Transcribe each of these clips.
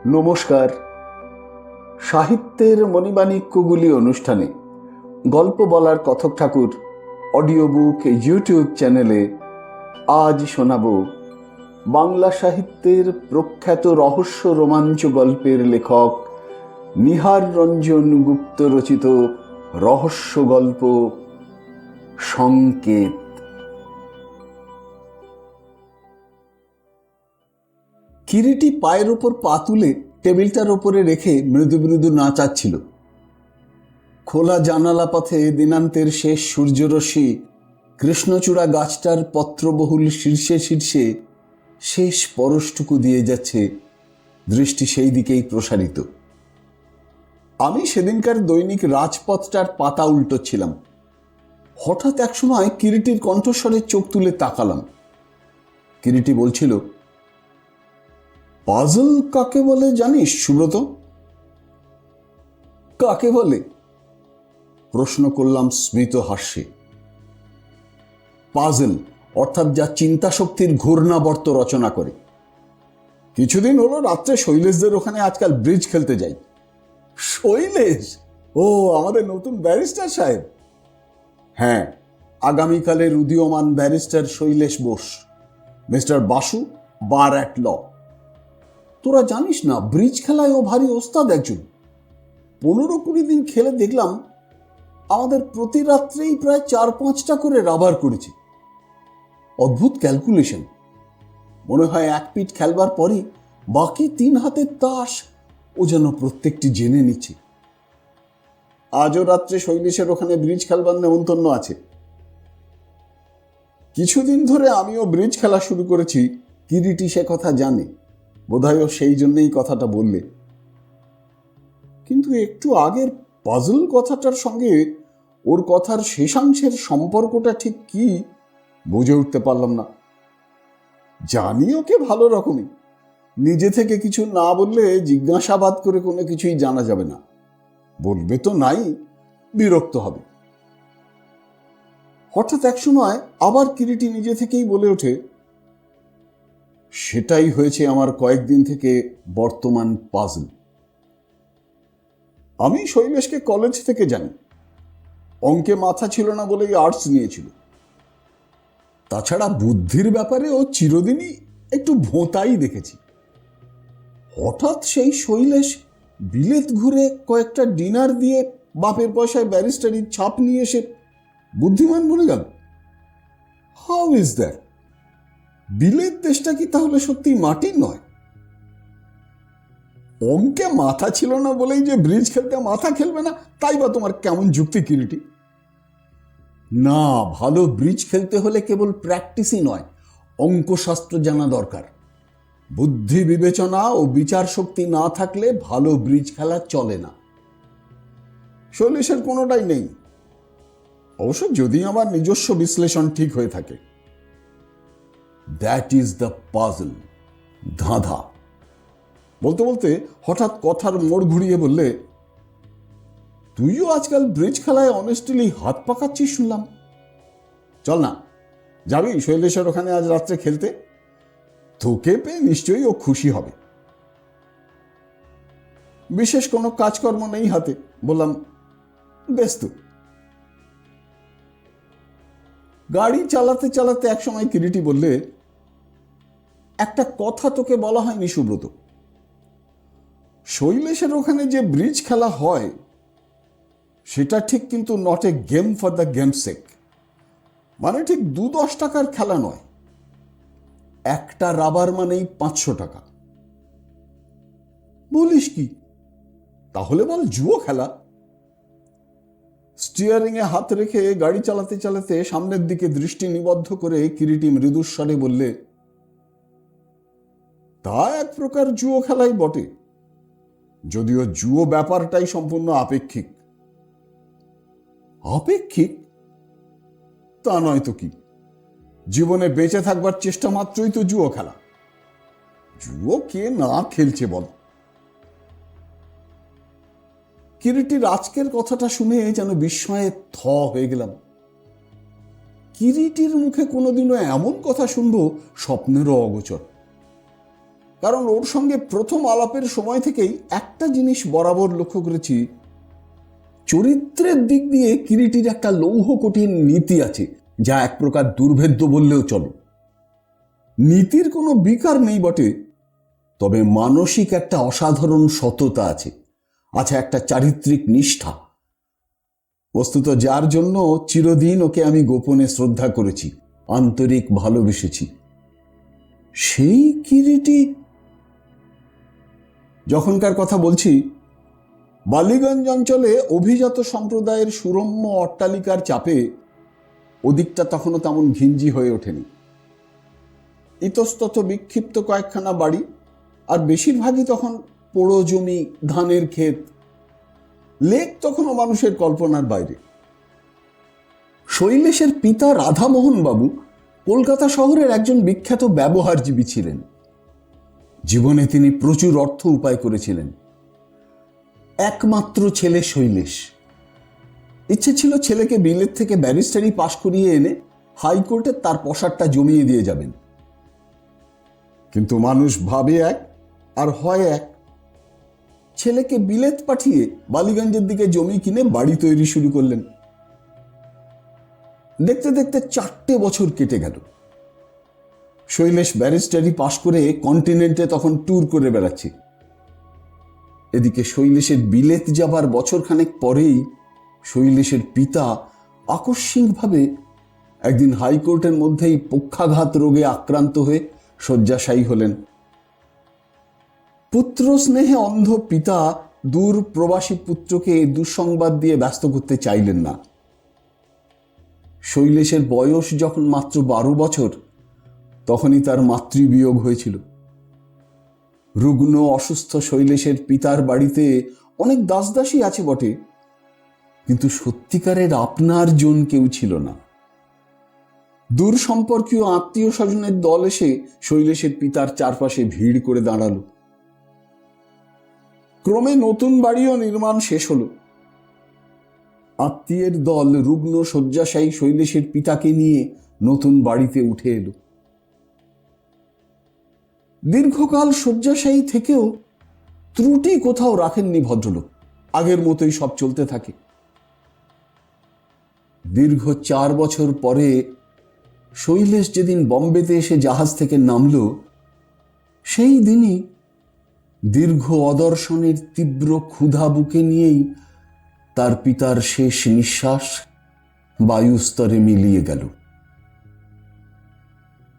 নমস্কার। সাহিত্যের মণিমাণিক্যগুলি অনুষ্ঠানে গল্প বলার কথক ঠাকুর অডিও বুক ইউটিউব চ্যানেলে আজ শোনাব বাংলা সাহিত্যের প্রখ্যাত রহস্য রোমাঞ্চ গল্পের লেখক নিহার রঞ্জন গুপ্ত রচিত রহস্য গল্প সংকেত। কিরিটি পায়ের ওপর পা তুলে টেবিলটার ওপরে রেখে মৃদু মৃদু নাচাচ্ছিল। খোলা জানালা পথে দিনান্তের শেষ সূর্যরশ্মি কৃষ্ণচূড়া গাছটার পত্রবহুল শীর্ষে শীর্ষে শেষ পরশটুকু দিয়ে যাচ্ছে, দৃষ্টি সেই দিকেই প্রসারিত। আমি সেদিনকার দৈনিক রাজপথটার পাতা উল্টোচ্ছিলাম। হঠাৎ একসময় কিরিটির কণ্ঠস্বরে চোখ তুলে তাকালাম। কিরিটি বলছিল, পাজল কাকে বলে জানিস সুব্রত? কাকে বলে? প্রশ্ন করলাম স্মিত হাস্যে। পাজল অর্থাৎ যা চিন্তা শক্তির ঘূর্ণাবর্ত রচনা করে। কিছুদিন হলো রাত্রে শৈলেশদের ওখানে আজকাল ব্রিজ খেলতে যাই। শৈলেশ? ও, আমাদের নতুন ব্যারিস্টার সাহেব। হ্যাঁ, আগামীকালের উদীয়মান barrister Shailesh Bose, mister Basu, bar at law. তোরা জানিস না, ব্রিজ খেলায় ও ভারী ওস্তাদ একজন। 15-20 দিন খেলে দেখলাম আমাদের প্রতি রাত্রেই প্রায় 4-5টা করে রাবার করেছে। অদ্ভুত ক্যালকুলেশন। মনে হয় এক পিঠ খেলবার পরই বাকি 3 হাতের তাস ও যেন প্রত্যেকটি জেনে নিচ্ছে। আজও রাত্রে শৈলেশের ওখানে ব্রিজ খেলবার নেমন্তন্ন আছে। কিছুদিন ধরে আমিও ব্রিজ খেলা শুরু করেছি। কিরিটি সে কথা জানে, বোধহয় সেই জন্যই কথাটা বললে। কিন্তু একটু আগের পাজল কথাটার সঙ্গে ওর কথার শেষাংশের সম্পর্কটা ঠিক কি বুঝে উঠতে পারলাম না। জানি ওকে ভালো রকমই, নিজে থেকে কিছু না বললে জিজ্ঞাসাবাদ করে কোনো কিছুই জানা যাবে না। বলবে তো নাই, বিরক্ত হবে। হঠাৎ একসময় আবার কিরিটি নিজে থেকেই বলে ওঠে, সেটাই হয়েছে আমার কয়েকদিন থেকে বর্তমান পাজল। আমি শৈলেশকে কলেজ থেকে জানি। অঙ্কে মাথা ছিল না বলেই আর্টস নিয়েছিল। তাছাড়া বুদ্ধির ব্যাপারে ও চিরদিনই একটু ভোঁতাই দেখেছি। হঠাৎ সেই শৈলেশ বিলেত ঘুরে কয়েকটা ডিনার দিয়ে বাপের পয়সায় ব্যারিস্টারির ছাপ নিয়ে এসে বুদ্ধিমান বনে গেল। How is that? বিলেত দেশটা কি তাহলে সত্যি মাটির নয়? অঙ্কে মাথা ছিল না বলেই যে ব্রিজ খেলতে মাথা খেলবে না, তাই বা তোমার কেমন যুক্তি কিরিটি? না, ভালো ব্রিজ খেলতে হলে কেবল প্র্যাকটিসই নয়, অঙ্কশাস্ত্র জানা দরকার। বুদ্ধি বিবেচনা ও বিচার শক্তি না থাকলে ভালো ব্রিজ খেলা চলে না। শৈলেশের কোনোটাই নেই, অবশ্য যদি আমার নিজস্ব বিশ্লেষণ ঠিক হয়ে থাকে। That is the puzzle. ধাঁধা। বলতে বলতে হঠাৎ কথার মোড় ঘুরিয়ে বললে, তুইও আজকাল ব্রিজ খেলায় অনেস্টলি হাত পাকাচ্ছিস শুনলাম। চল না, যাবি শৈলেশের ওখানে আজ রাত্রে খেলতে? তোকে পেয়ে নিশ্চয়ই ও খুশি হবে। বিশেষ কোনো কাজকর্ম নেই হাতে। বললাম, বেশ তো। গাড়ি চালাতে চালাতে একসময় কিরিটি বললে, একটা কথা তোকে বলা হয়নি সুব্রত। শৈলেশের ওখানে যে ব্রিজ খেলা হয় সেটা ঠিক কিন্তু not a game for the game sake. মানে ঠিক 2-10 টাকার খেলা নয়। একটা রাবার মানেই 500 টাকা। বলিস কি? তাহলে বল জুয়ো খেলা। স্টিয়ারিং এ হাত রেখে গাড়ি চালাতে চালাতে সামনের দিকে দৃষ্টি নিবদ্ধ করে কিরিটি মৃদুস্বরে বললে, তা এক প্রকার জুয়ো খেলাই বটে, যদিও জুয়ো ব্যাপারটাই সম্পূর্ণ আপেক্ষিক। আপেক্ষিক? তা নয় তো কি, জীবনে বেঁচে থাকবার চেষ্টা মাত্রই তো জুয়ো খেলা। জুয়ো কে না খেলছে বল? কিরিটির আজকের কথাটা শুনে যেন বিস্ময়ে থ হয়ে গেলাম। কিরিটির মুখে কোনোদিনও এমন কথা শুনবো স্বপ্নেরও অগোচর। কারণ ওর সঙ্গে প্রথম আলাপের সময় থেকেই একটা জিনিস বরাবর লক্ষ্য করেছি, চরিত্রের দিক দিয়ে কিরিটির একটা লৌহ কঠিন নীতি আছে, যা এক প্রকার দুর্ভেদ্য বললেও চলে। নীতির কোনো বিকার নেই বটে, তবে মানসিক একটা অসাধারণ সততা আছে, একটা চারিত্রিক নিষ্ঠা। বস্তুত যার জন্য চিরদিন ওকে আমি গোপনে শ্রদ্ধা করেছি, আন্তরিক ভালোবেসেছি। সেই কিরিটি যখনকার কথা বলছি, বালিগঞ্জ অঞ্চলে অভিজাত সম্প্রদায়ের সুরম্য অট্টালিকার চাপে ওদিকটা তখনও তেমন ঘিঞ্জি হয়ে ওঠেনি। ইতস্তত বিক্ষিপ্ত কয়েকখানা বাড়ি, আর বেশিরভাগই তখন পোড়ো জমি, ধানের ক্ষেত। লেক তখনও মানুষের কল্পনার বাইরে। শৈলেশের পিতা রাধামোহন বাবু কলকাতা শহরের একজন বিখ্যাত ব্যবহারজীবী ছিলেন। জীবনে তিনি প্রচুর অর্থ উপায় করেছিলেন। একমাত্র ছেলে শৈলেশ। ইচ্ছে ছিল ছেলেকে বিলেত থেকে ব্যারিস্টারি পাশ করিয়ে এনে হাইকোর্টে তার পসারটা জমিয়ে দিয়ে যাবেন। কিন্তু মানুষ ভাবে এক আর হয় এক। ছেলেকে বিলেত পাঠিয়ে বালিগঞ্জের দিকে জমি কিনে বাড়ি তৈরি শুরু করলেন। দেখতে দেখতে 4টে বছর কেটে গেল। শৈলেশ ব্যারিস্টারি পাশ করে কন্টিনেন্টে তখন ট্যুর করে বেড়াচ্ছে। এদিকে শৈলেশের বিলেত যাবার বছরখানেক পরেই শৈলেশের পিতা আকস্মিকভাবে একদিন হাইকোর্টের মধ্যেই পক্ষাঘাত রোগে আক্রান্ত হয়ে শয্যাশায়ী হলেন। পুত্র স্নেহে অন্ধ পিতা দূর প্রবাসী পুত্রকে দুঃসংবাদ দিয়ে ব্যস্ত করতে চাইলেন না। শৈলেশের বয়স যখন মাত্র 12 বছর, তখনই তার মাতৃবিয়োগ হয়েছিল। রুগ্ন অসুস্থ শৈলেশের পিতার বাড়িতে অনেক দাসদাসী আছে বটে, কিন্তু সত্যিকারের আপনার জন কেউ ছিল না। দূর সম্পর্কীয় আত্মীয় স্বজনের দল এসে শৈলেশের পিতার চারপাশে ভিড় করে দাঁড়ালো। ক্রমে নতুন বাড়িও নির্মাণ শেষ হলো। আত্মীয়ের দল রুগ্ন শয্যাশায়ী শৈলেশের পিতাকে নিয়ে নতুন বাড়িতে উঠে এলো। দীর্ঘকাল শয্যাশায়ী থেকেও ত্রুটি কোথাও রাখেননি ভদ্রলোক। আগের মতোই সব চলতে থাকে। দীর্ঘ 4 বছর পরে শৈলেশ যেদিন বম্বেতে এসে জাহাজ থেকে নামল, সেই দিনই দীর্ঘ অদর্শনের তীব্র ক্ষুধা বুকে নিয়েই তার পিতার শেষ নিঃশ্বাস বায়ুস্তরে মিলিয়ে গেল।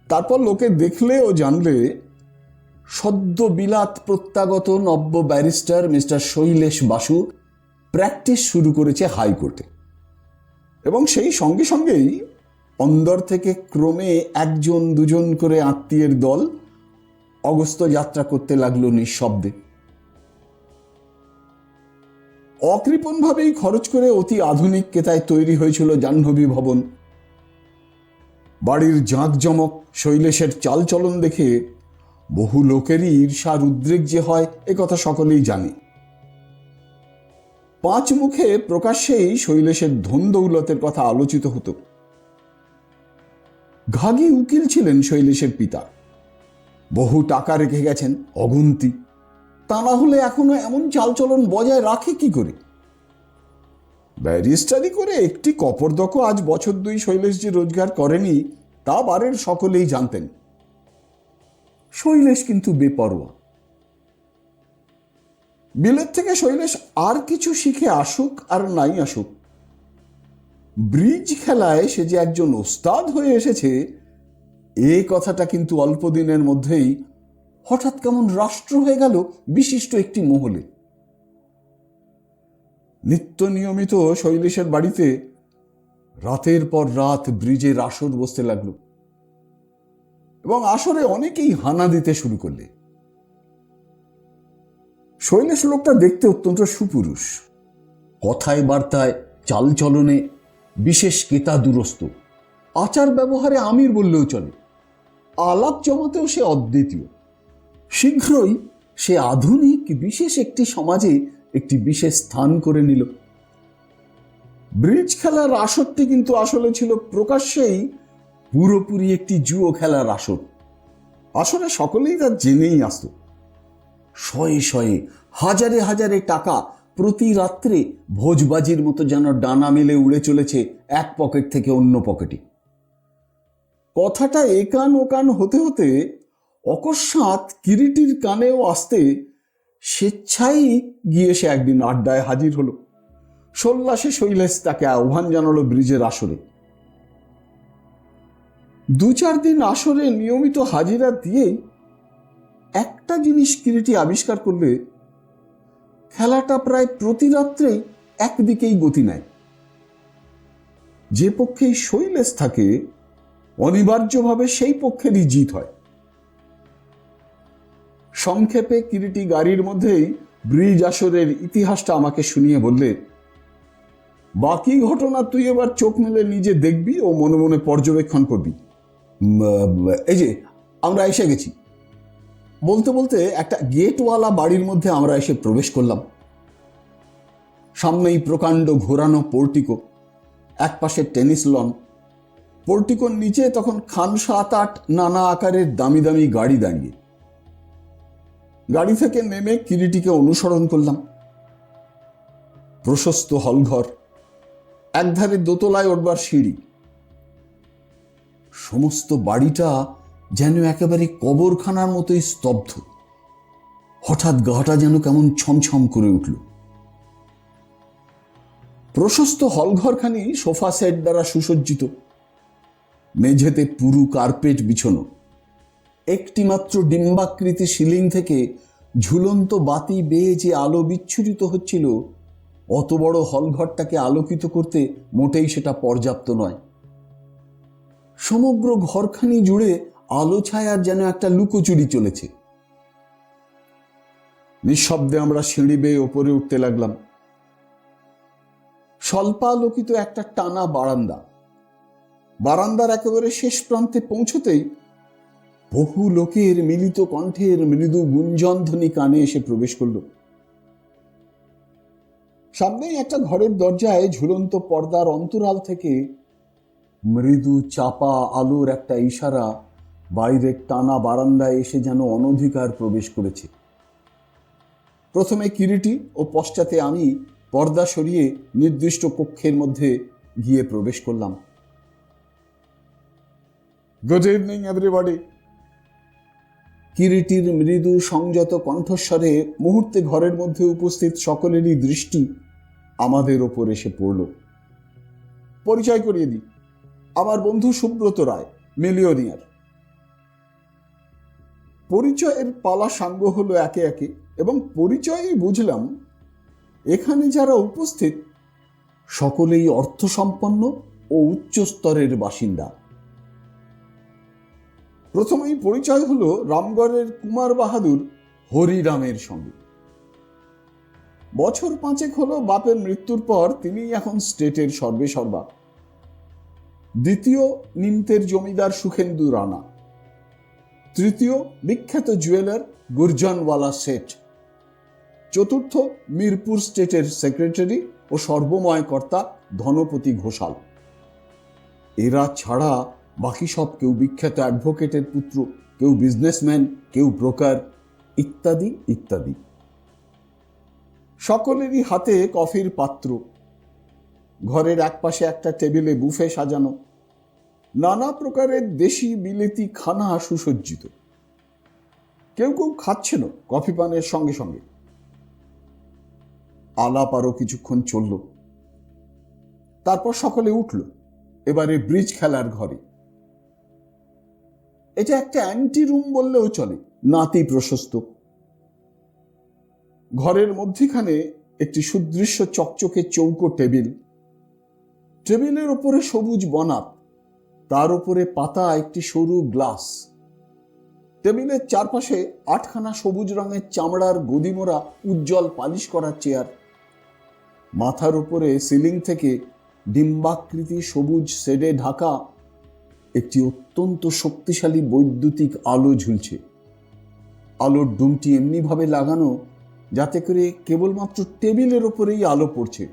তারপর লোকে দেখলে ও জানলে সদ্য বিলাত প্রত্যাগত নব্য barrister mister Shailesh Basu practice শুরু করেছে হাইকোর্টে। এবং সেই সঙ্গে সঙ্গেই অন্দর থেকে ক্রমে 1-2 করে আত্মীয়ের দল অগস্ত যাত্রা করতে লাগলো নিঃশব্দে। অকৃপণভাবেই খরচ করে অতি আধুনিক কেতায় তৈরি হয়েছিল জাহ্নবী ভবন। বাড়ির জাঁকজমক, শৈলেশের চালচলন দেখে বহু লোকেরই ঈর্ষার উদ্রেক যে হয় এ কথা সকলেই জানে। 5 মুখে প্রকাশ্যেই শৈলেশের ধন দৌলতের কথা আলোচিত হতো। ঘাগি উকিল ছিলেন শৈলেশের পিতা। বহু টাকা রেখে গেছেন অগুন্তি। তা না হলে এখনো এমন চালচলন বজায় রাখে কি করে? ব্যারিস্টারি করে একটি কপরদক আজ বছর 2 শৈলেশ যে রোজগার করেনি তা বাড়ির সকলেই জানতেন। শৈলেশ কিন্তু বেপরোয়া। বিলেত থেকে শৈলেশ আর কিছু শিখে আসুক আর নাই আসুক, ব্রিজ খেলায় সে যে একজন ওস্তাদ হয়ে এসেছে এ কথাটা কিন্তু অল্প দিনের মধ্যেই হঠাৎ কেমন রাষ্ট্র হয়ে গেল বিশিষ্ট একটি মহলে। নিত্য নিয়মিত শৈলেশের বাড়িতে রাতের পর রাত ব্রিজের আসর বসতে লাগলো এবং আসরে অনেকেই হানা দিতে শুরু করলে। শৈলেশ লোকটা দেখতে অত্যন্ত সুপুরুষ, কথায় বার্তায় চালচলনে বিশেষ কেতা দুরস্ত, আচার ব্যবহারে আমির বললেও চলে, আলাপ জমাতেও সে অদ্বিতীয়। শীঘ্রই সে আধুনিক বিশেষ একটি সমাজে একটি বিশেষ স্থান করে নিল। ব্রিজ খেলার আসরটি কিন্তু আসলে ছিল প্রকাশ্যেই পুরোপুরি একটি জুয়ো খেলার আসর। আসলে সকলেই তা জেনেই আসত। শয়ে শয়ে হাজারে হাজারে টাকা প্রতি রাত্রে ভোজবাজির মতো যেন ডানা মেলে উড়ে চলেছে এক পকেট থেকে অন্য পকেটে। কথাটা একান ওকান হতে হতে অকস্মাৎ কিরিটির কানেও আসতে স্বেচ্ছাই গিয়ে সে একদিন আড্ডায় হাজির হলো। সল্লাসে শৈলেশ তাকে আহ্বান জানালো ব্রিজের আসরে। 2-4 দিন আসরে নিয়মিত হাজিরা দিয়েই একটা জিনিস কিরিটি আবিষ্কার করলে, খেলাটা প্রায় প্রতি রাত্রেই একদিকেই গতি নেয়। যে পক্ষেই শৈলেশ থাকে অনিবার্যভাবে সেই পক্ষেরই জিত হয়। সংক্ষেপে কিরিটি গাড়ির মধ্যেই ব্রিজ আসরের ইতিহাসটা আমাকে শুনিয়ে বললে, বাকি ঘটনা তুই এবার চোখ মেলে নিজে দেখবি ও মনে মনে পর্যবেক্ষণ করবি। এই যে আমরা এসে গেছি। বলতে বলতে একটা গেটওয়ালা বাড়ির মধ্যে আমরা এসে প্রবেশ করলাম। সামনেই প্রকাণ্ড ঘোরানো পোর্টিকো, এক পাশে টেনিস লন। পোর্টিকোর নিচে তখন খান 7-8 নানা আকারের দামি দামি গাড়ি দাঁড়িয়ে। গাড়ি থেকে নেমে কিরিটিকে অনুসরণ করলাম। প্রশস্ত হলঘর, একধারে দোতলায় উঠবার সিঁড়ি। সমস্ত বাড়িটা যেন একেবারে কবরখানার মতোই স্তব্ধ। হঠাৎ গাটা যেন কেমন ছমছম করে উঠল। প্রশস্ত হলঘরখানি সোফা সেট দ্বারা সুসজ্জিত, মেঝেতে পুরু কার্পেট বিছানো। একটি মাত্র ডিম্বাকৃতি সিলিং থেকে ঝুলন্ত বাতি বেয়ে যে আলো বিচ্ছুরিত হচ্ছিল, অত বড় হলঘরটাকে আলোকিত করতে মোটেই সেটা পর্যাপ্ত নয়। সমগ্র ঘরখানি জুড়ে আলো ছায়ার যেন একটা লুকোচুরি চলেছে। নিঃশব্দে আমরা সিঁড়ি বেয়ে ওপরে উঠতে লাগলাম। স্বল্পালোকিত একটা টানা বারান্দা। বারান্দার একেবারে শেষ প্রান্তে পৌঁছতেই বহু লোকের মিলিত কণ্ঠের মৃদু গুঞ্জনধ্বনি কানে এসে প্রবেশ করল। সামনেই একটা ঘরের দরজায় ঝুলন্ত পর্দার অন্তরাল থেকে মৃদু চাপা আলোর একটা ইশারা বাইরের টানা বারান্দায় এসে যেন অনধিকার প্রবেশ করেছে। প্রথমে কিরিটি ও পশ্চাতে আমি পর্দা সরিয়ে নির্দিষ্ট কক্ষের মধ্যে গিয়ে প্রবেশ করলাম। Good evening everybody. কিরিটির মৃদু সংযত কণ্ঠস্বরে মুহূর্তে ঘরের মধ্যে উপস্থিত সকলেরই দৃষ্টি আমাদের ওপর এসে পড়ল। পরিচয় করিয়ে দিই, আমার বন্ধু সুব্রত রায়, মিলিয়নিয়ার। পরিচয়ের পালা সাঙ্গ হলো একে একে, এবং পরিচয়েই বুঝলাম এখানে যারা উপস্থিত সকলেই অর্থসম্পন্ন ও উচ্চ স্তরের বাসিন্দা। প্রথমেই পরিচয় হলো রামগড়ের কুমার বাহাদুর হরিরামের সঙ্গে। বছর 5 হলো বাপের মৃত্যুর পর তিনি এখন স্টেটের সর্বেসর্বা। দ্বিতীয় নিমতের জমিদার সুখেন্দু রানা। তৃতীয় বিখ্যাত জুয়েলার গুরজানওয়ালা শেঠ। চতুর্থ মিরপুর স্টেটের সেক্রেটারি ও সর্বময় কর্তা ধনপতি ঘোষাল। এরা ছাড়া বাকি সব কেউ বিখ্যাত অ্যাডভোকেটের পুত্র, কেউ বিজনেসম্যান, কেউ ব্রোকার, ইত্যাদি ইত্যাদি। সকলেরই হাতে কফির পাত্র। ঘরের একপাশে একটা টেবিলে বুফে সাজানো, নানা প্রকারের দেশি বিলেতি খানা সুসজ্জিত। কেউ কেউ খাচ্ছিল কফি পানের সঙ্গে সঙ্গে। আলাপ আরো কিছুক্ষণ চলল। তারপর সকলে উঠল এবারে ব্রিজ খেলার ঘরে। এটা একটা অ্যান্টি রুম বললেও চলে, নাতি প্রশস্ত। ঘরের মধ্যখানে একটি সুদৃশ্য চকচকে চৌকো টেবিল। টেবিলের ওপরে সবুজ বনাত, তার উপরে পাতা একটি সরু গ্লাস। টেবিলের চারপাশে 8খানা সবুজ রঙের চামড়ার গদিমোড়া উজ্জ্বল পালিশ করা চেয়ার। মাথার উপরে সিলিং থেকে ডিম্বাকৃতি সবুজ শেডে ঢাকা একটি অত্যন্ত শক্তিশালী বৈদ্যুতিক আলো ঝুলছে। আলোর ডুমটি এমনিভাবে লাগানো যাতে করে কেবলমাত্র টেবিলের ওপরেই আলো পড়ছে।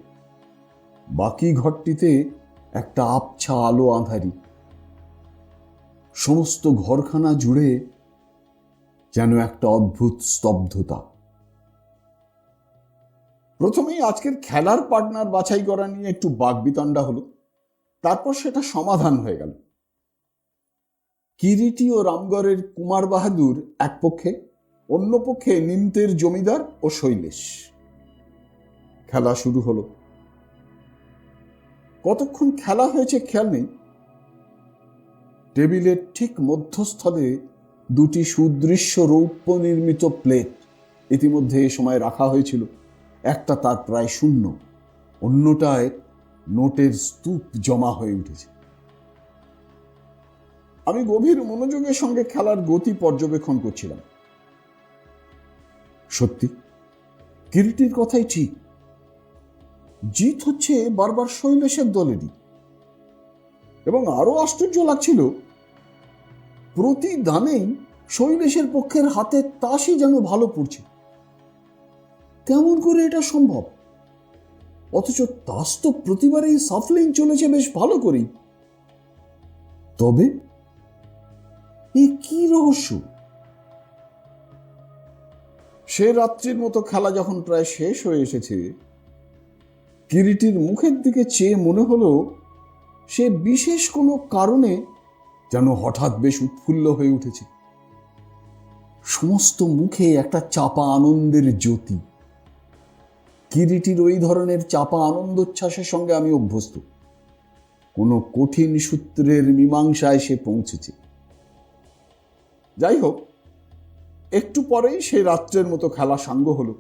বাকি ঘরটিতে একটা আবছা আলো আঁধারি। সমস্ত ঘরখানা জুড়ে যেন একটা অদ্ভুত স্তব্ধতা। প্রথমেই আজকের খেলার পার্টনার বাছাই করা নিয়ে একটু বাকবিতণ্ডা হলো, তারপর সেটা সমাধান হয়ে গেল। কিরিটি ও রামগড়ের কুমার বাহাদুর এক পক্ষে, অন্য পক্ষে নিমতের জমিদার ও শৈলেশ। খেলা শুরু হলো। কতক্ষণ খেলা হয়েছে খেয়াল নেই। টেবিলের ঠিক মধ্যস্থলে দুটি সুদৃশ্য রৌপ্য নির্মিত প্লেট ইতিমধ্যে এ সময় রাখা হয়েছিল। একটা তার প্রায় শূন্য, অন্যটায় নোটের স্তূপ জমা হয়ে উঠেছে। আমি গভীর মনোযোগের সঙ্গে খেলার গতি পর্যবেক্ষণ করছিলাম। সত্যি, কিরিটির কথাই ঠিক। জিত হচ্ছে বারবার শৈলেশের দলেরই। এবং আরো আশ্চর্য লাগছিল, প্রতি দানেই শৈলেশের পক্ষের হাতে তাসই যেন ভালো পড়ছে। কেমন করে এটা সম্ভব? অথচ তাস তো প্রতিবারেই সাফলিং চলেছে বেশ ভালো করেই। তবে এ কি রহস্য? সে রাত্রির মতো খেলা যখন প্রায় শেষ হয়ে এসেছে, কিরিটির মুখের দিকে চেয়ে মনে হলো সে বিশেষ কোনো কারণে যেন হঠাৎ বেশ উৎফুল্ল হয়ে উঠেছে। সমস্ত মুখে একটা চাপা আনন্দের জ্যোতি। কিরিটির ওই ধরনের চাপা আনন্দোচ্ছ্বাসের সঙ্গে আমি অভ্যস্ত। কোনো কঠিন সূত্রের মীমাংসায় সে পৌঁছেছে। যাই হোক, একটু পরেই সে রাত্রের মতো খেলা সাঙ্গ হলো।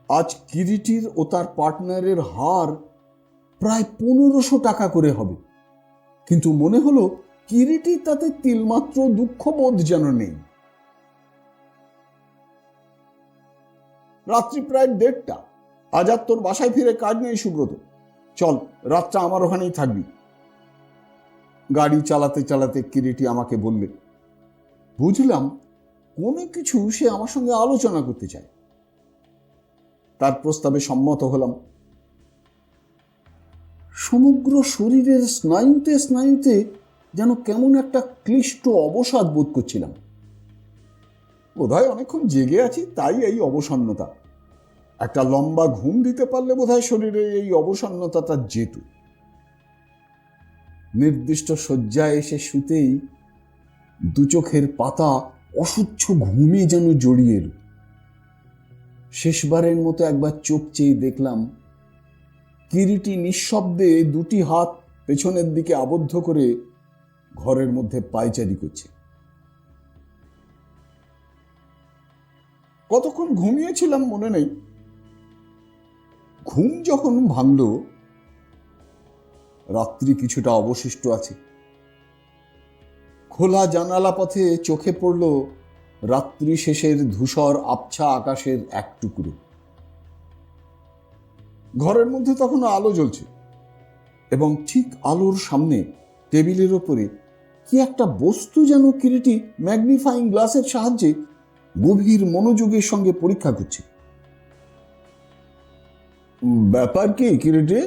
আজ কিরিটির ও তার পার্টনারের হার প্রায় 1500 টাকা করে হবে, কিন্তু মনে হলো কিরিটির তাতে তিলমাত্র দুঃখবোধ যেন নেই। রাত্রি প্রায় 1:30। আজ আর তোর বাসায় ফিরে কাজ নেই সুব্রত, চল রাতটা আমার ওখানেই থাকবি। গাড়ি চালাতে চালাতে কিরিটি আমাকে বললে। বুঝলাম কোনো কিছু সে আমার সঙ্গে আলোচনা করতে চায়। তার প্রস্তাবে সম্মত হলাম। সমগ্র শরীরের স্নায়ুতে স্নায়ুতে যেন কেমন একটা ক্লিষ্ট অবসাদ বোধ করছিলাম। বোধহয় অনেকক্ষণ জেগে আছি, তাই এই অবসন্নতা। একটা লম্বা ঘুম দিতে পারলে বোধহয় শরীরে এই অবসন্নতাটা যেত। নির্দিষ্ট শয্যায় এসে শুতেই দু চোখের পাতা অসহ্য ঘুমে যেন জড়িয়ে এলো। শেষবারের মতো একবার চোখ চেয়ে দেখলাম কিরিটি নিঃশব্দে দুটি হাত পেছনের দিকে আবদ্ধ করে ঘরের মধ্যে পায়চারি করছে। কতক্ষণ ঘুমিয়েছিলাম মনে নেই। ঘুম যখন ভাঙল, রাত্রি কিছুটা অবশিষ্ট আছে। খোলা জানালা পথে চোখে পড়ল রাত্রি শেষের ধূসর আবছা আকাশের এক টুকরো। ঘরের মধ্যে তখন আলো জ্বলছে এবং ঠিক আলোর সামনে টেবিলের ওপরে কি একটা বস্তু যেন কিরিটি ম্যাগনিফাইং গ্লাসের সাহায্যে গভীর মনোযোগের সঙ্গে পরীক্ষা করছে। ব্যাপার কি কিরিটি,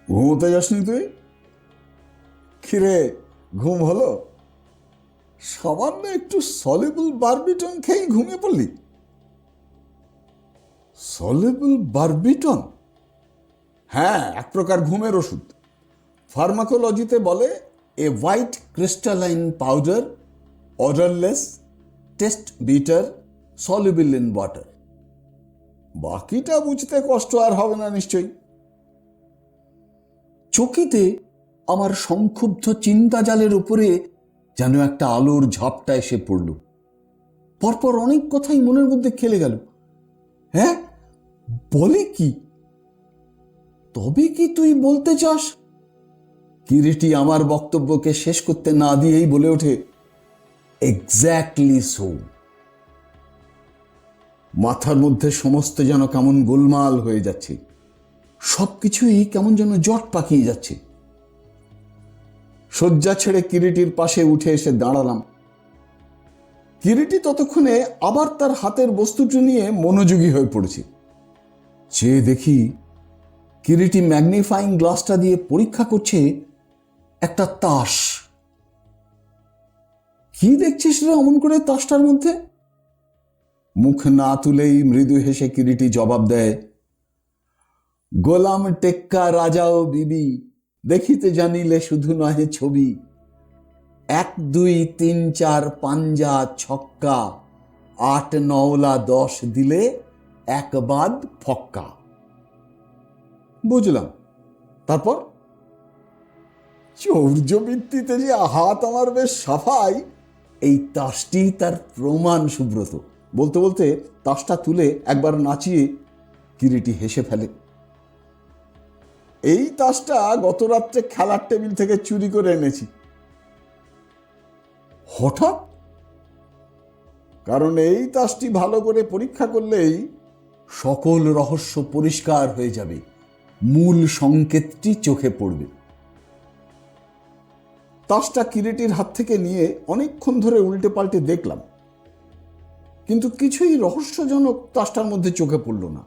ঘুমোতে যাসনি তুই? কিরে, ঘুম হলো? সামান্য একটু সলিবল বারবিটন খেয়ে ঘুমিয়ে পড়লি? Soluble barbitone? হ্যাঁ, এক প্রকার ঘুমের ওষুধ। ফার্মাকোলজিতে বলে a white crystalline powder, odourless, taste bitter, soluble in water. বাকিটা বুঝতে কষ্ট আর হবে না নিশ্চয়ই। চকিতে আমার সংক্ষুব্ধ চিন্তাজালের উপরে যেন একটা আলোর ঝাপটা এসে পড়ল। পরপর অনেক কথাই মনের মধ্যে খেলে গেল। হ্যাঁ, বলে কি? তবে কি তুই বলতে চাস? কিরিটি আমার বক্তব্যকে শেষ করতে না দিয়েই বলে ওঠে, এক্স্যাক্টলি সো। মাথার মধ্যে সমস্ত যেন কেমন গোলমাল হয়ে যাচ্ছে, সবকিছুই কেমন যেন জট পাকিয়ে যাচ্ছে। শয্যা ছেড়ে কিরিটির পাশে উঠে এসে দাঁড়ালাম। কিরিটি ততক্ষণে আবার তার হাতের বস্তুটি নিয়ে মনোযোগী হয়ে পড়েছে। চেয়ে দেখি কিরিটি ম্যাগনিফাইং গ্লাসটা দিয়ে পরীক্ষা করছে একটা তাস। কি দেখছিস রে অমন করে তাসটার মধ্যে? মুখ না তুলেই মৃদু হেসে কিরিটি জবাব দেয়, গোলাম টেক্কা রাজা ও বিবি, দেখিতে জানিলে শুধু নহে ছবি, 1 2 3 4 পাঞ্জা ছক্কা, 8 9 10 দিলে 1 বাদ ফক্কা। বুঝলাম, তারপর? চৌর্যবৃত্তিতে যে হাত আমার বেশ সাফাই, এই তাসটি তার প্রমাণ সুব্রত। বলতে বলতে তাসটা তুলে একবার নাচিয়ে কিরিটি হেসে ফেলে। এই তাসটা গত রাত্রে খেলার টেবিল থেকে চুরি করে এনেছি। হঠাৎ? কারণ এই তাসটি ভালো করে পরীক্ষা করলেই সকল রহস্য পরিষ্কার হয়ে যাবে, মূল সংকেতটি চোখে পড়বে। তাসটা কিরিটির হাত থেকে নিয়ে অনেকক্ষণ ধরে উল্টে পাল্টে দেখলাম, কিন্তু কিছুই রহস্যজনক তাসটার মধ্যে চোখে পড়ল না।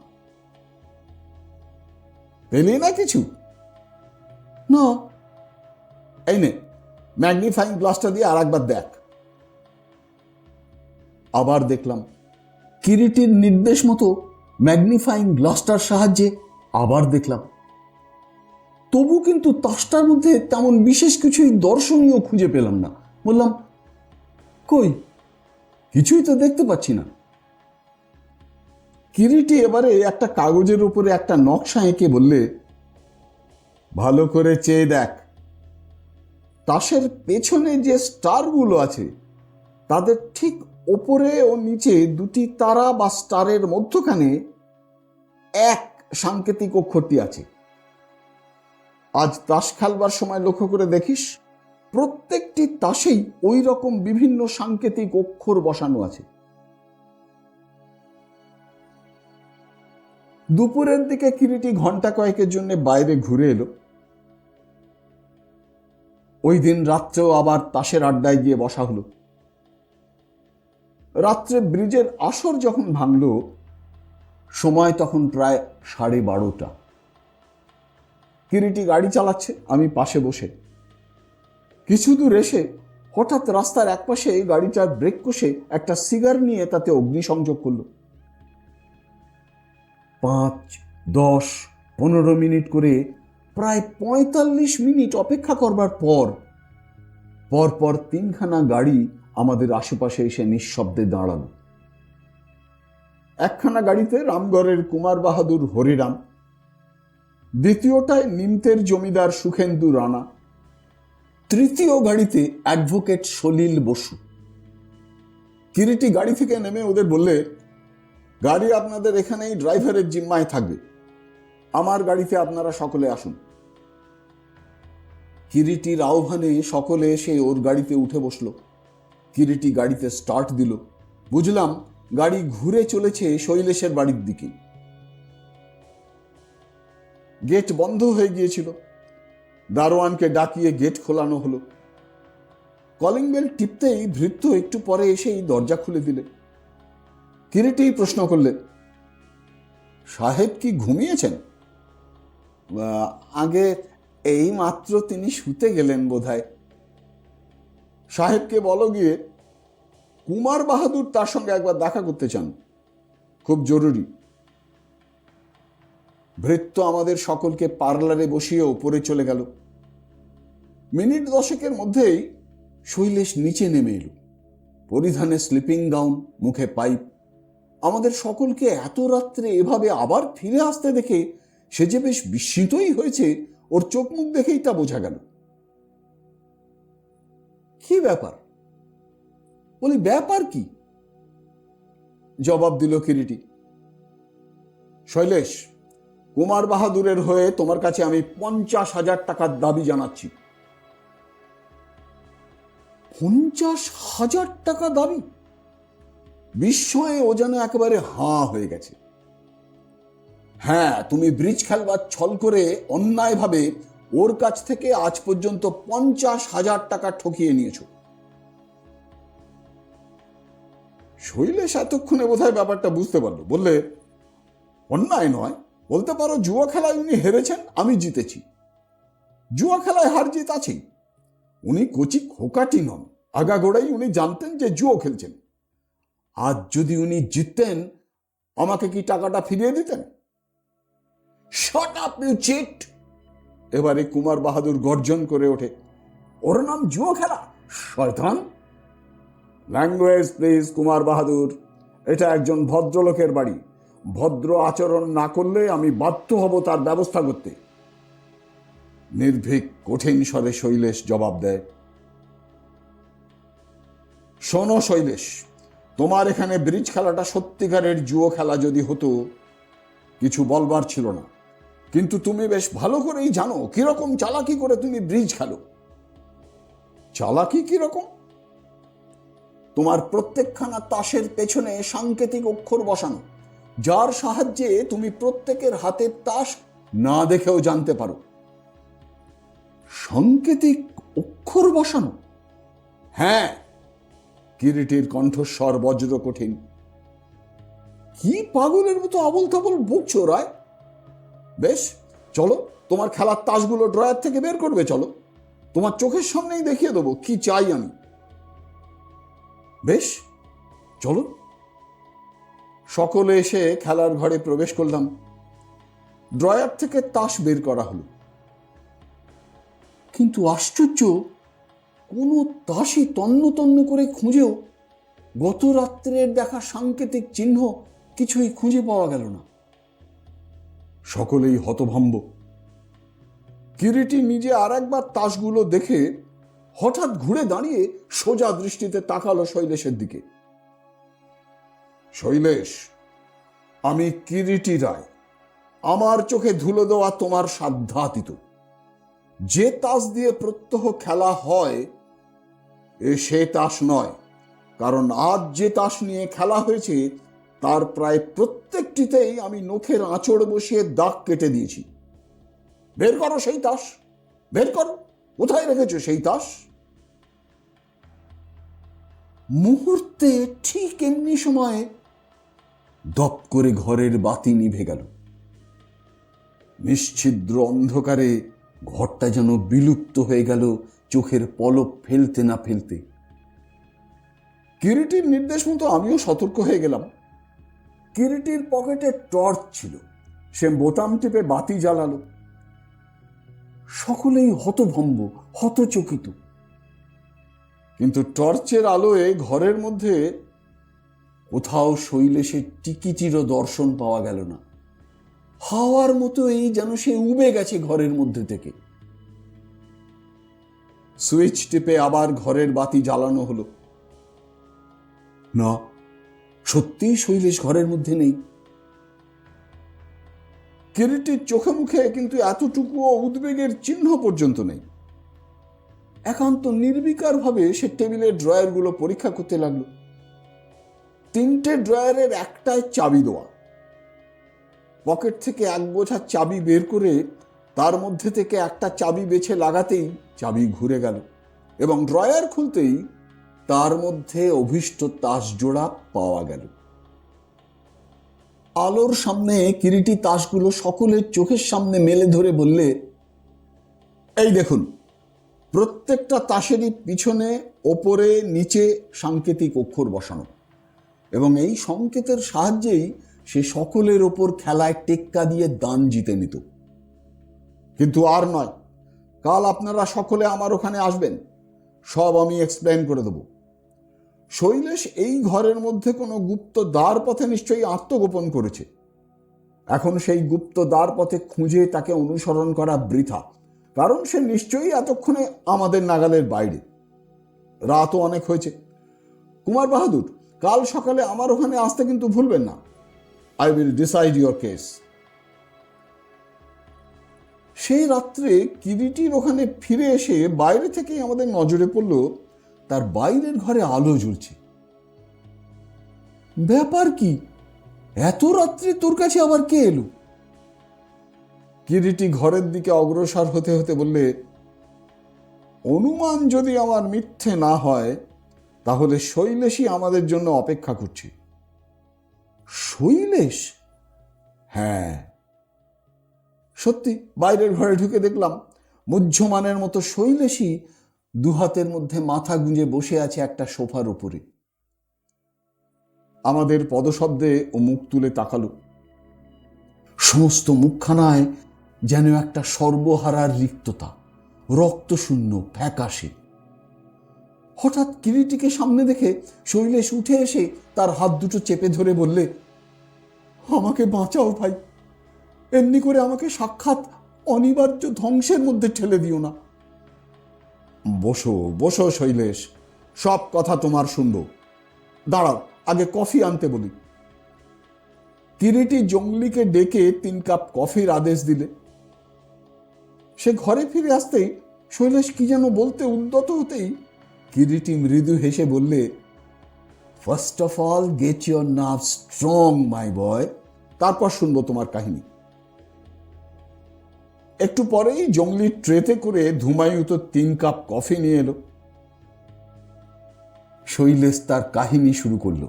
পেলি না কিছু? না। এই নে, ম্যাগনিফাইং গ্লাসটা দিয়ে আর একবার দেখ। আবার দেখলাম, কিরিটির নির্দেশ মতো ম্যাগনিফাইং গ্লাসটার সাহায্যে আবার দেখলাম। তবু কিন্তু তাসটার মধ্যে তেমন বিশেষ কিছুই দর্শনীয় খুঁজে পেলাম না। বললাম, কই, কিছুই তো দেখতে পাচ্ছি না। কিরিটি এবারে একটা কাগজের উপরে একটা নকশা এঁকে বললে, ভালো করে চেয়ে দেখ, তাসের পেছনে যে স্টারগুলো আছে তাদের ঠিক ওপরে ও নিচে 2টি তারা বা স্টারের মধ্যখানে 1 সাংকেতিক অক্ষরটি আছে। আজ তাস খেলবার সময় লক্ষ্য করে দেখিস, প্রত্যেকটি তাসেই ওই রকম বিভিন্ন সাংকেতিক অক্ষর বসানো আছে। দুপুরের দিকে কিরিটি ঘন্টা কয়েকের জন্য বাইরে ঘুরে এলো। ওই দিন রাত্রেও আবার তাসের আড্ডায় গিয়ে বসা হলো। রাত্রে ব্রিজের আসর যখন ভাঙল, সময় তখন প্রায় 12:30। কিরিটি গাড়ি চালাচ্ছে, আমি পাশে বসে। কিছু দূর এসে হঠাৎ রাস্তার একপাশে গাড়িটার ব্রেক কষে একটা সিগার নিয়ে তাতে অগ্নিসংযোগ করল। 5, 10, 15 মিনিট করে প্রায় 45 মিনিট অপেক্ষা করবার পর পরপর 3খানা গাড়ি আমাদের আশেপাশে এসে নিঃশব্দে দাঁড়ালো। একখানা গাড়িতে রামগড়ের কুমার বাহাদুর হরিরাম, দ্বিতীয়টায় নিমতের জমিদার সুখেন্দু রানা, তৃতীয় গাড়িতে অ্যাডভোকেট সলিল বসু। কিরিটি গাড়ি থেকে নেমে ওদের বললে, গাড়ি আপনাদের এখানেই ড্রাইভারের জিম্মায় থাকবে, আমার গাড়িতে আপনারা সকলে আসুন। কিরিটির আহ্বানে সকলে এসে ওর গাড়িতে উঠে বসলো। কিরিটি গাড়িতে স্টার্ট দিল। বুঝলাম গাড়ি ঘুরে চলেছে শৈলেশের বাড়ির দিকে। গেট বন্ধ হয়ে গিয়েছিল। দারোয়ানকে ডাকিয়ে গেট খোলানো হলো। কলিং বেল টিপতেই ভৃত্য একটু পরে এসেই দরজা খুলে দিলে। কিরিটি প্রশ্ন করলে, সাহেব কি ঘুমিয়েছেন? আগে এই মাত্র তিনি শুতে গেলেন বোধহয়। সাহেবকে বলো গিয়ে কুমার বাহাদুর তার সঙ্গে একবার দেখা করতে চান, খুব জরুরি। ভৃত্য আমাদের সকলকে পার্লারে বসিয়ে ওপরে চলে গেল। মিনিট 10 মধ্যেই শৈলেশ নিচে নেমে এলো। পরিধানে স্লিপিং গাউন, মুখে পাইপ। আমাদের সকলকে এত রাত্রে এভাবে আবার ফিরে আসতে দেখে সে যে বেশ বিস্মিতই হয়েছে, ওর চোখ মুখ দেখেই তা বোঝা গেল। কি ব্যাপার? বলি, ব্যাপার কি? জবাব দিল কিরিটি, শৈলেশ, কুমার বাহাদুরের হয়ে তোমার কাছে আমি 50,000 টাকার দাবি জানাচ্ছি। 50,000 টাকা দাবি? বিস্ময়ে ও যেন একেবারে হাঁ হয়ে গেছে। হ্যাঁ, তুমি ব্রিজ খেলবার ছল করে অন্যায়ভাবে ওর কাছ থেকে আজ পর্যন্ত 50,000 টাকা ঠকিয়ে নিয়েছ। শৈলেশ এতক্ষণে বোধহয় ব্যাপারটা বুঝতে পারলো। বললে, অন্যায় নয়, বলতে পারো জুয়া খেলায় উনি হেরেছেন, আমি জিতেছি। জুয়া খেলায় হার জিত আছেই। উনি কচি খোকাটি নন, আগাগোড়াই উনি জানতেন যে জুয়ো খেলছেন। আজ যদি উনি জিততেন, আমাকে কি টাকাটা ফিরিয়ে দিতেন? Shut up you cheat! এবারে কুমার বাহাদুর গর্জন করে ওঠে, ওর নাম জুয়ো খেলা, শয়তান! ল্যাঙ্গুয়েজ প্লিজ কুমার বাহাদুর, এটা একজন ভদ্রলোকের বাড়ি। ভদ্র আচরণ না করলে আমি বাধ্য হব তার ব্যবস্থা করতে। নির্ভীক কঠিন স্বরে শৈলেশ জবাব দেয়, শোনো শৈলেশ, তোমার এখানে ব্রিজ খেলাটা সত্যিকারের জুয়ো খেলা যদি হতো, কিছু বলবার ছিল না। কিন্তু তুমি বেশ ভালো করেই জানো কিরকম চালাকি করে তুমি ব্রিজ খেলো। চালাকি কিরকম? তোমার প্রত্যেকখানা তাসের পেছনে সাংকেতিক অক্ষর বসানো, যার সাহায্যে তুমি প্রত্যেকের হাতের তাস না দেখেও জানতে পারো। সাংকেতিক অক্ষর বসানো? হ্যাঁ। কিরিটির কণ্ঠস্বর বজ্র কঠিন। কি পাগলের মতো আবল তাবল বকছো রায়? বেশ, চলো তোমার খেলার তাসগুলো ড্রয়ার থেকে বের করবে, চলো, তোমার চোখের সামনেই দেখিয়ে দেবো কি চাই আমি। বেশ, চলো। সকলে এসে খেলার ঘরে প্রবেশ করলাম। ড্রয়ার থেকে তাস বের করা হলো, কিন্তু আশ্চর্য, কোনো তাসই তন্ন তন্ন করে খুঁজেও গত রাত্রের দেখা সাংকেতিক চিহ্ন কিছুই খুঁজে পাওয়া গেল না। সকলেই হতভম্ব। কিরিটি নিজে আর একবার তাসগুলো দেখে হঠাৎ ঘুরে দাঁড়িয়ে সোজা দৃষ্টিতে তাকালো শৈলেশের দিকে। শৈলেশ, আমি কিরিটি রায়, আমার চোখে ধুলো দেওয়া তোমার সাধ্যাতীত। যে তাস দিয়ে প্রত্যহ খেলা হয় সে তাস নয়, কারণ আজ যে তাস নিয়ে খেলা হয়েছে তার প্রায় প্রত্যেকটিতেই আমি নখের আঁচড় বসিয়ে দাগ কেটে দিয়েছি। বের করো সেই তাস, বের করো, কোথায় রেখেছো সেই তাস? মুহূর্তে ঠিক এমনি সময়ে দপ করে ঘরের বাতি নিভে গেল। নিশ্ছিদ্র অন্ধকারে ঘরটা যেন বিলুপ্ত হয়ে গেল চোখের পলক ফেলতে না ফেলতে। কিরিটির নির্দেশ মতো আমিও সতর্ক হয়ে গেলাম। কিরিটির পকেটে টর্চ ছিল, সে বোতাম টিপে বাতি জ্বালালো। সকলেই হতভম্ব, হতচকিত। কিন্তু টর্চের আলোয় ঘরের মধ্যে কোথাও শৈলেশের টিকিটিরও দর্শন পাওয়া গেল না। হাওয়ার মতোই যেন সে উবে গেছে ঘরের মধ্যে থেকে। সুইচ টিপে আবার ঘরের বাতি জ্বালানো হলো। না, সত্যিই শৈলেশ ঘরের মধ্যে নেই। কিরিটির চোখে মুখে কিন্তু এতটুকুও উদ্বেগের চিহ্ন পর্যন্ত নেই। একান্ত নির্বিকার ভাবে সে টেবিলের ড্রয়ারগুলো পরীক্ষা করতে লাগলো। 3টে ড্রয়ারের একটায় চাবি দেওয়া। পকেট থেকে এক বোঝা চাবি বের করে তার মধ্যে থেকে একটা চাবি বেছে লাগাতেই চাবি ঘুরে গেল এবং ড্রয়ার খুলতেই তার মধ্যে অভীষ্ট তাস জোড়া পাওয়া গেল। আলোর সামনে কিরিটি তাসগুলো সকলের চোখের সামনে মেলে ধরে বললে, এই দেখুন, প্রত্যেকটা তাসেরই পিছনে, ওপরে, নিচে সাংকেতিক অক্ষর বসানো, এবং এই সংকেতের সাহায্যেই সে সকলের ওপর খেলায় টেক্কা দিয়ে দান জিতে নিত। কিন্তু আর নয়, কাল আপনারা সকলে আমার ওখানে আসবেন, সব আমি এক্সপ্লেন করে দেব। শৈলেশ এই ঘরের মধ্যে কোনো গুপ্ত দ্বার পথে নিশ্চয়ই আত্মগোপন করেছে। এখন সেই গুপ্ত দ্বার পথে খুঁজে তাকে অনুসরণ করা বৃথা, কারণ সে নিশ্চয়ই এতক্ষণে আমাদের নাগালের বাইরে। রাতও অনেক হয়েছে। কুমার বাহাদুর, কাল সকালে আমার ওখানে আসতে কিন্তু ভুলবেন না। I will decide your case. সেই রাত্রে কিরিটির ওখানে ফিরে এসে বাইরে থেকেই আমাদের নজরে পড়ল তার বাইরের ঘরে আলো জ্বলছে। ব্যাপার কি, এত রাত্রে তোর কাছে আবার কে এলো? কিরিটি ঘরের দিকে অগ্রসর হতে হতে বললে, অনুমান যদি আমার মিথ্যে না হয় তাহলে শৈলেশই আমাদের জন্য অপেক্ষা করছে। শৈলেশ? হ্যাঁ, সত্যি বাইরের ঘরে ঢুকে দেখলাম মুহ্যমানের মতো শৈলেশই দুহাতের মধ্যে মাথা গুঁজে বসে আছে একটা সোফার উপরে। আমাদের পদশব্দে ও মুখ তুলে তাকালো। সমস্ত মুখখানায় যেন একটা সর্বহারার রিক্ততা, রক্তশূন্য, ফ্যাকাশে। হঠাৎ কিরিটিকে সামনে দেখে শৈলেশ উঠে এসে তার হাত দুটো চেপে ধরে বললে, আমাকে বাঁচাও ভাই, এমনি করে আমাকে সাক্ষাৎ অনিবার্য ধ্বংসের মধ্যে ঠেলে দিও না। বসো বসো শৈলেশ, সব কথা তোমার শুনবো। দাঁড়াও, আগে কফি আনতে বলি। কিরিটি জঙ্গলিকে ডেকে 3 কাপ কফির আদেশ দিলে। সে ঘরে ফিরে আসতেই শৈলেশ কি যেন বলতে উদ্যত হতেই কিরিটি মৃদু হেসে বললে, first of all get your nerve strong my boy, তারপর শুনবো তোমার কাহিনী। একটু পরেই জঙ্গলি ট্রেতে করে ধুমায়ুত 3 কাপ কফি নিয়ে এলো। শৈলেশ তার কাহিনী শুরু করলো।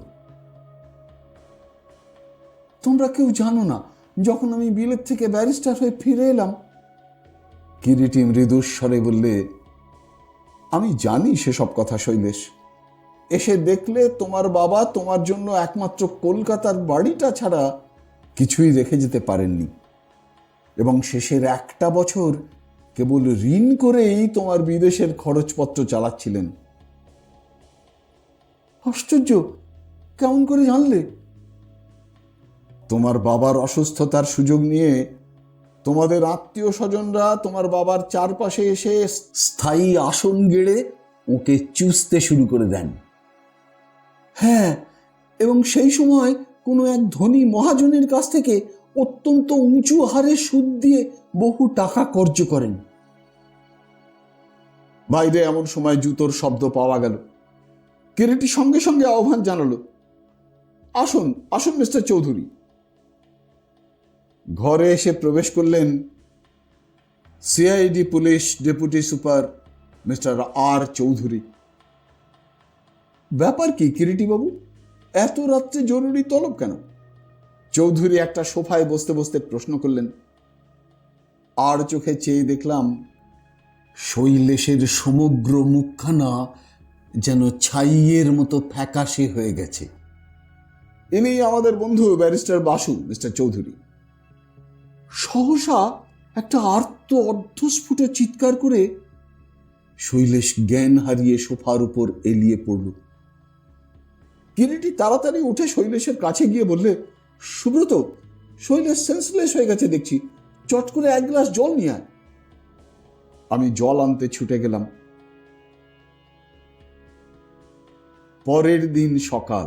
তোমরা কেউ জানো না, যখন আমি বিলেত থেকে ব্যারিস্টার হয়ে ফিরে এলাম। কিরিটি মৃদুস্বরে বললে, আমি জানি সেসব কথা শৈলেশ। এসে দেখলে তোমার বাবা তোমার জন্য একমাত্র কলকাতার বাড়িটা ছাড়া কিছুই রেখে যেতে পারেননি, এবং শেষের 1টা বছর কেবল ঋণ করেই তোমার বিদেশের খরচপত্র চালাচ্ছিলেন। আশ্চর্য, কেমন করে জানলে? তোমার বাবার অসুস্থতার সুযোগ নিয়ে তোমাদের আত্মীয় স্বজনরা তোমার বাবার চারপাশে এসে স্থায়ী আসন গেড়ে ওকে চুষতে শুরু করে দেন। হ্যাঁ, এবং সেই সময় কোনো এক ধনী মহাজনের কাছ থেকে অত্যন্ত উঁচু হারে সুদ দিয়ে বহু টাকা কর্য করেন। বাইরে এমন সময় জুতোর শব্দ পাওয়া গেল। কিরিটি সঙ্গে সঙ্গে আহ্বান জানালো, আসুন আসুন মিস্টার চৌধুরী। ঘরে এসে প্রবেশ করলেন CID police deputy super mister R Chowdhury. ব্যাপার কি কিরিটি বাবু, এত রাত্রে জরুরি তলব কেন? চৌধুরী একটা সোফায় বসতে বসতে প্রশ্ন করলেন। আর চোখে চেয়ে দেখলাম শৈলেশের সমগ্র মুখখানা যেন ছাইয়ের মতো ফ্যাকাশে হয়ে গেছে। ইনি আমাদের বন্ধু ব্যারিস্টার বাসু, মিস্টার চৌধুরী। সহসা একটা আর্ত অর্ধস্ফুট চিৎকার করে শৈলেশ জ্ঞান হারিয়ে সোফার উপর এলিয়ে পড়ল। কিরিটি তাড়াতাড়ি উঠে শৈলেশের কাছে গিয়ে বললে, সুব্রত, শৈলেশ সেন্সলেস হয়ে গেছে দেখছি, চট করে 1 গ্লাস জল নিয়ে আয়। আমি জল আনতে ছুটে গেলাম। পরের দিন সকাল।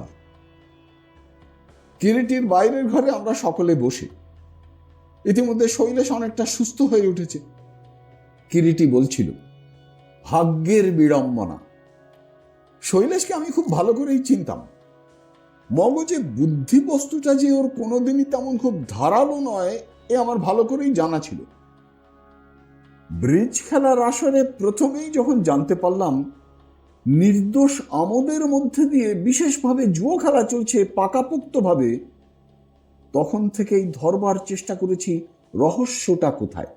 কিরিটির বাইরের ঘরে আমরা সকলে বসে। ইতিমধ্যে শৈলেশ অনেকটা সুস্থ হয়ে উঠেছে। কিরিটি বলছিল, ভাগ্যের বিড়ম্বনা। শৈলেশকে আমি খুব ভালো করেই চিনতাম। মগজে বুদ্ধি বস্তুটা যে ওর কোনোদিনই তেমন খুব ধারালো নয়, এ আমার ভালো করেই জানা ছিল। ব্রিজ খেলার আসরে প্রথমেই যখন জানতে পারলাম নির্দোষ আমোদের মধ্যে দিয়ে বিশেষভাবে জুয়ো খেলা চলছে পাকাপোক্তভাবে, তখন থেকেই ধরবার চেষ্টা করেছি রহস্যটা কোথায়।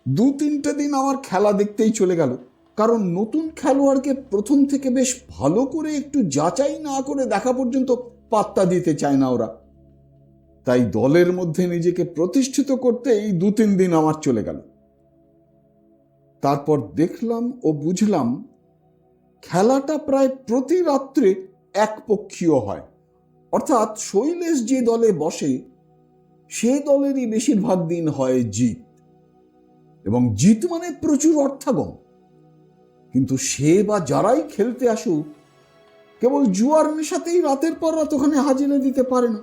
2-3টে দিন আমার খেলা দেখতেই চলে গেল, কারণ নতুন খেলোয়াড়কে প্রথম থেকে বেশ ভালো করে একটু যাচাই না করে দেখা পর্যন্ত পাত্তা দিতে চায় না ওরা। তাই দলের মধ্যে নিজেকে প্রতিষ্ঠিত করতেই 2-3 দিন আমার চলে গেল। তারপর দেখলাম ও বুঝলাম খেলাটা প্রায় প্রতি রাত্রে একপক্ষীয় হয়, অর্থাৎ শৈলেশ যে দলে বসে সে দলেরই বেশিরভাগ দিন হয় জিত, এবং জিত মানে প্রচুর অর্থাগম। কিন্তু সে বা যারাই খেলতে আসুক কেবল জুয়ার নেশাতেই রাতের পর রাত ওখানে হাজিরা দিতে পারে না।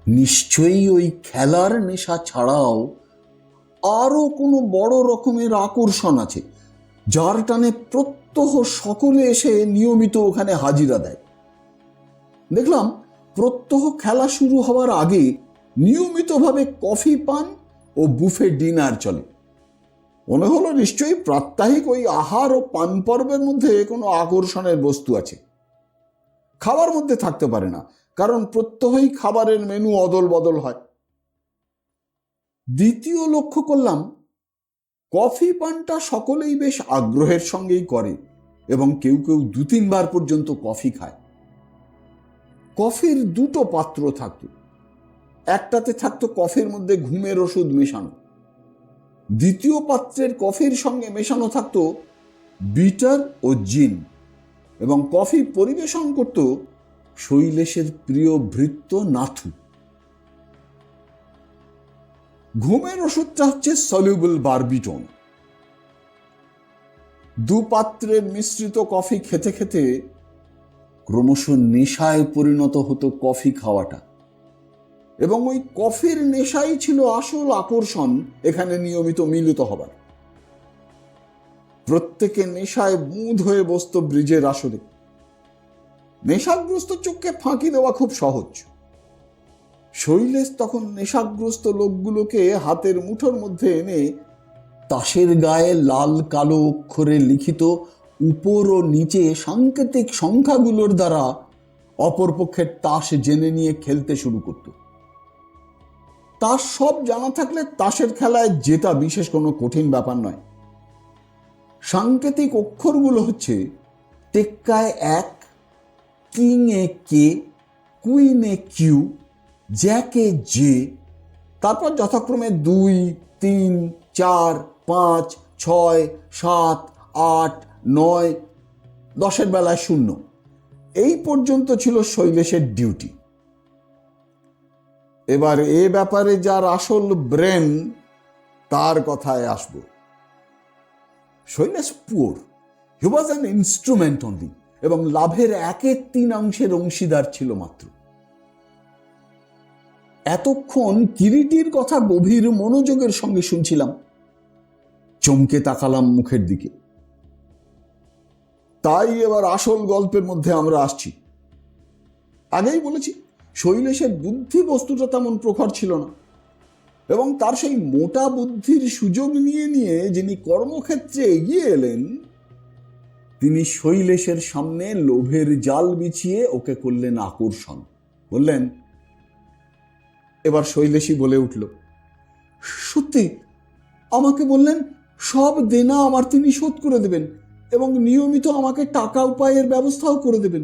নিশ্চয়ই ওই খেলার নেশা ছাড়াও আরো কোনো বড় রকমের আকর্ষণ আছে, যার টানে প্রত্যহ সকলে এসে নিয়মিত ওখানে হাজিরা দেয়। দেখলাম প্রত্যহ খেলা শুরু হওয়ার আগে নিয়মিতভাবে কফি পান ও বুফে ডিনার চলে। মনে হলো নিশ্চয়ই প্রাত্যহিক ওই আহার ও পান পর্বের মধ্যে কোনো আকর্ষণের বস্তু আছে। খাবার মধ্যে থাকতে পারে না, কারণ প্রত্যহই খাবারের মেনু অদল বদল হয়। দ্বিতীয় লক্ষ্য করলাম কফি পানটা সকলেই বেশ আগ্রহের সঙ্গেই করে এবং কেউ কেউ 2-3 বার পর্যন্ত কফি খায়। কফির দুটো পাত্র থাকত। একটাতে থাকতো কফির মধ্যে ঘুমের ওষুধ মেশানো, দ্বিতীয় পাত্রের কফির সঙ্গে মেশানো থাকতো বিটার ও জিন, এবং কফি পরিবেশন করত শৈলেশের প্রিয় ভৃত্য নাথু। ঘুমের ওষুধটা হচ্ছে সলিউবল বারবিটন। 2 পাত্রের মিশ্রিত কফি খেতে খেতে ক্রমশ নেশায় পরিণত হতো কফি খাওয়াটা, এবং ওই কফির নেশাই ছিল আসল আকর্ষণ এখানে নিয়মিত মিলিত হবার। প্রত্যেকে নেশায় বুঁদ হয়ে বসত ব্রিজের আসরে। নেশাগ্রস্ত চোখকে ফাঁকি দেওয়া খুব সহজ। শৈলেশ তখন নেশাগ্রস্ত লোকগুলোকে হাতের মুঠোর মধ্যে এনে তাসের গায়ে লাল কালো অক্ষরে লিখিত উপর ও নিচে সাংকেতিক সংখ্যাগুলোর দ্বারা অপরপক্ষের তাস জেনে নিয়ে খেলতে শুরু করত। তাস সব জানা থাকলে তাসের খেলায় জেতা বিশেষ কোনো কঠিন ব্যাপার নয়। সাংকেতিক অক্ষরগুলো হচ্ছে টেক্কায় 1, কিং এ কে, কুইন এ কিউ, জ্যাকে জে, তারপর যথাক্রমে 2, 3, 4, 5, 6, 7, 8, 9, 10 বেলায় 0। এই পর্যন্ত ছিল শৈলেশের ডিউটি। এবার এ ব্যাপারে যার আসল ব্রেন, তার কথায় আসব। Shailesh poor, he was an instrument only, এবং লাভের 1/3 অংশীদার ছিল মাত্র। এতক্ষণ কিরিটির কথা গভীর মনোযোগের সঙ্গে শুনছিলাম। চমকে তাকালাম মুখের দিকে। তাই এবার আসল গল্পের মধ্যে আমরা আসছি। আগেই বলেছি, শৈলেশের বুদ্ধি বস্তুটা তেমন প্রখর ছিল না, এবং তার সেই মোটা বুদ্ধির সুযোগ নিয়ে নিয়ে যিনি কর্মক্ষেত্রে এগিয়ে এলেন, তিনি শৈলেশের সামনে লোভের জাল বিছিয়ে ওকে করলেন আকর্ষণ। বললেন, এবার শৈলেশই বলে উঠল, সত্যি আমাকে বললেন সব দেনা আমার তিনি শোধ করে দেবেন এবং নিয়মিত আমাকে টাকা উপায়ের ব্যবস্থাও করে দেবেন।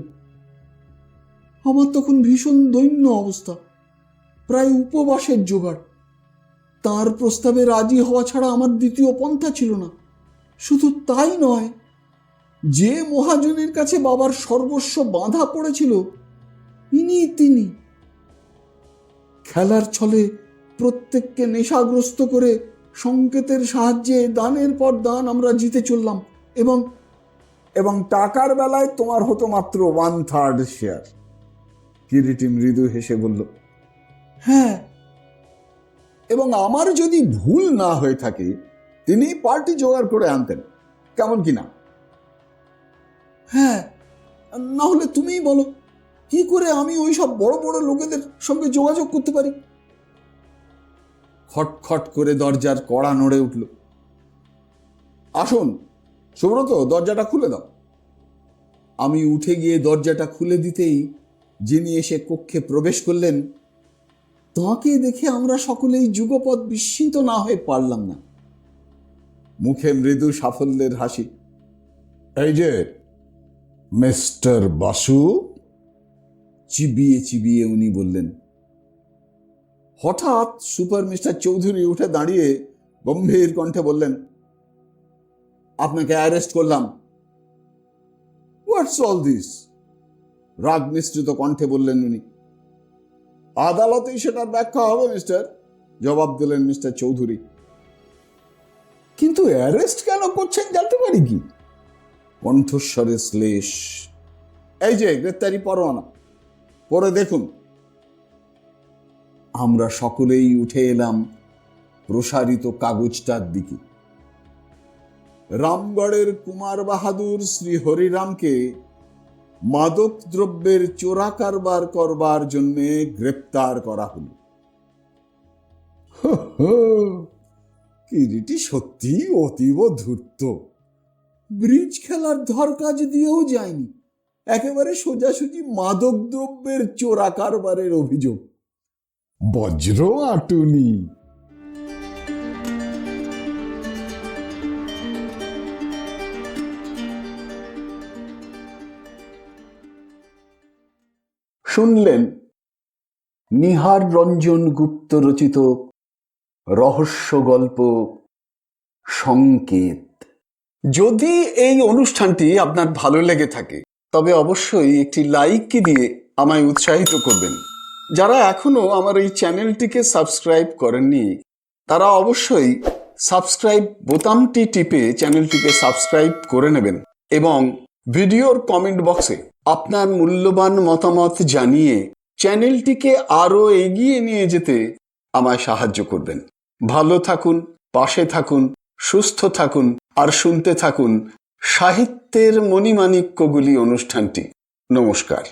আমার তখন ভীষণ দৈন্য অবস্থা, প্রায় উপবাসের জোগাড়। তার প্রস্তাবে রাজি হওয়া ছাড়া আমার দ্বিতীয় পন্থা ছিল না। শুধু তাই নয়, যে মহাজনের কাছে বাবার সর্বস্ব বাঁধা পড়েছিল, তিনি খেলার ছলে প্রত্যেককে নেশাগ্রস্ত করে সংকেতের সাহায্যে দানের পর দান আমরা জিতে চললাম, এবং টাকার বেলায় তোমার হতো মাত্র 1/3 শেয়ার। কিরিটি মৃদু হেসে বলল, হ্যাঁ, এবং আমার যদি ভুল না হয়ে থাকে তিনি পার্টি জোগাড় করে আনতেন, কেমন কিনা? হ্যাঁ, না হলে তুমিই বলো, কি করে আমি ওই সব বড় বড় লোকেদের সঙ্গে যোগাযোগ করতে পারি? খটখট করে দরজার কড়া নড়ে উঠল। আসুন সুব্রত, দরজাটা খুলে দাও। আমি উঠে গিয়ে দরজাটা খুলে দিতেই যিনি এসে কক্ষে প্রবেশ করলেন, তাঁকে দেখে আমরা সকলেই যুগপৎ বিস্মিত না হয়ে পারলাম না। মুখে মৃদু সাফল্যের হাসি। এই যে মিস্টার বাসু, চিবিয়ে চিবিয়ে উনি বললেন। হঠাৎ সুপার মিস্টার চৌধুরী উঠে দাঁড়িয়ে গম্ভীর কণ্ঠে বললেন, আপনাকে অ্যারেস্ট করলাম। হোয়াটস অল দিস? রাগ মিশ্রিত কণ্ঠে বললেন উনি। আদালতেই সেটার ব্যাখ্যা হবে মিস্টার, জবাব দিলেন মিস্টার চৌধুরী। কিন্তু অ্যারেস্ট কেন করছেন জানতে পারি কি? কণ্ঠস্বরে শ্লেষ। এই যে গ্রেপ্তারি পরোয়ানা, পড়ে দেখুন। আমরা সকলেই উঠে এলাম প্রসারিত কাগজটার দিকে। রামগড়ের কুমার বাহাদুর শ্রী হরিরামকে মাদক দ্রব্যের চোরা কারবার করবার জন্য গ্রেপ্তার করা হল। কিরিটি সত্যি অতীব ধূর্ত। ব্রিজ খেলার ধর কাজ দিয়েও যায়নি, একেবারে সোজাসুজি মাদক দ্রব্যের চোরা কারবারের অভিযোগ। বজ্র আটুনি। শুনলেন নিহার রঞ্জন গুপ্ত রচিত রহস্য গল্প সংকেত। যদি এই অনুষ্ঠানটি আপনার ভালো লেগে থাকে তবে অবশ্যই একটি লাইক দিয়ে আমায় উৎসাহিত করবেন। যারা এখনো আমার এই চ্যানেলটিকে সাবস্ক্রাইব করেননি তারা অবশ্যই সাবস্ক্রাইব বোতামটি টিপে চ্যানেলটিকে সাবস্ক্রাইব করে নেবেন এবং ভিডিওর কমেন্ট বক্সে আপনার মূল্যবান মতামত জানিয়ে চ্যানেলটিকে আরও এগিয়ে নিয়ে যেতে আমায় সাহায্য করবেন। ভালো থাকুন, পাশে থাকুন, সুস্থ থাকুন আর শুনতে থাকুন সাহিত্যের মণিমাণিক্যগুলি অনুষ্ঠানটি। নমস্কার।